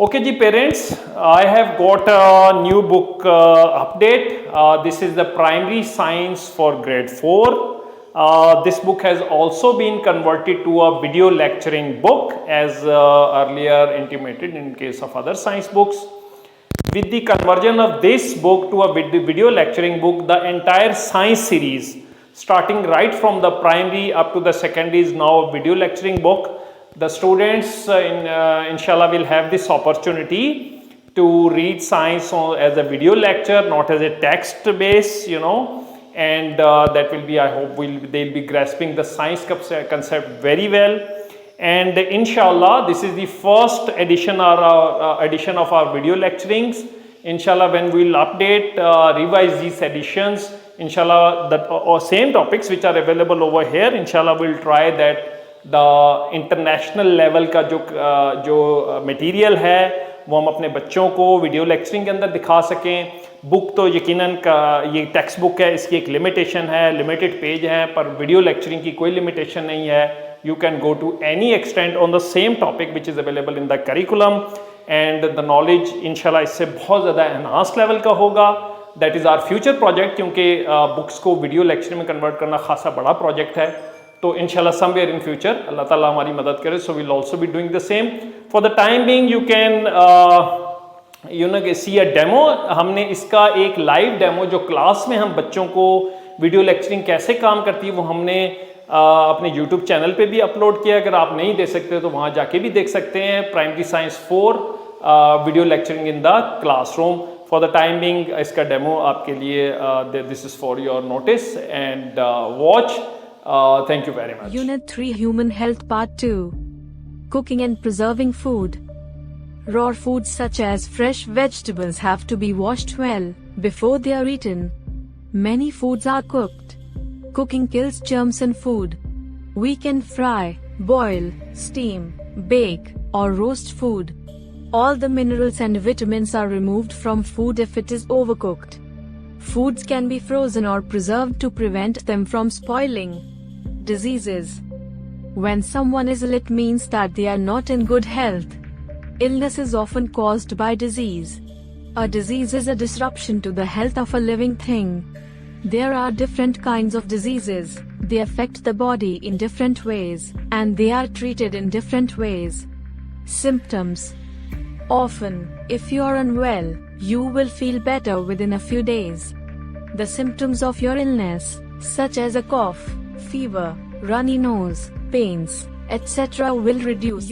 Okay, ji parents, I have got a new book update. This is the primary science for grade 4. This book has also been converted to a video lecturing book as earlier intimated in case of other science books. With the conversion of this book to a video lecturing book, the entire science series starting right from the primary up to the secondary is now a video lecturing book. The students inshallah will have this opportunity to read science as a video lecture, not as a text base, and that will be, I hope, they'll be grasping the science concept very well. And inshallah, this is the first edition of our video lecturings. Inshallah, when we will update, revise these editions, inshallah, the same topics which are available over here, inshallah, we'll try that the international level का जो material है वो हम अपने बच्चों को video lecturing के अंदर दिखा सकें. बुक तो यकीनन ये टेक्स्ट बुक है, इसकी एक लिमिटेशन है, लिमिटेड पेज है, पर वीडियो लेक्चरिंग की कोई लिमिटेशन नहीं है. You can go to any extent on the same topic which is available in the curriculum, and the knowledge inshallah इससे बहुत ज़्यादा enhanced level का होगा. That is our future project, क्योंकि बुक्स को वीडियो लेक्चर में कन्वर्ट करना खासा बड़ा प्रोजेक्ट है. तो इंशाल्लाह समवेयर इन फ्यूचर अल्लाह ताला हमारी मदद करे. So will also be doing the same. For the time being you can see a demo. हमने इसका एक लाइव डेमो जो क्लास में हम बच्चों को वीडियो लेक्चरिंग कैसे काम करती है वो हमने अपने यूट्यूब चैनल पे भी अपलोड किया. अगर आप नहीं दे सकते तो वहाँ जाके भी देख सकते हैं. Primary science 4 video lecturing in the classroom. For the time being इसका डेमो आपके लिए this is for your notice and watch. Thank you very much. Unit 3 Human Health Part 2 Cooking and Preserving Food. Raw foods such as fresh vegetables have to be washed well before they are eaten. Many foods are cooked. Cooking kills germs in food. We can fry, boil, steam, bake, or roast food. All the minerals and vitamins are removed from food if it is overcooked. Foods can be frozen or preserved to prevent them from spoiling. Diseases. When someone is ill, it means that they are not in good health. Illness is often caused by disease. A disease is a disruption to the health of a living thing. There are different kinds of diseases. They affect the body in different ways, and they are treated in different ways. Symptoms. Often, if you are unwell, you will feel better within a few days. The symptoms of your illness, such as a cough, fever, runny nose, pains, etc., will reduce.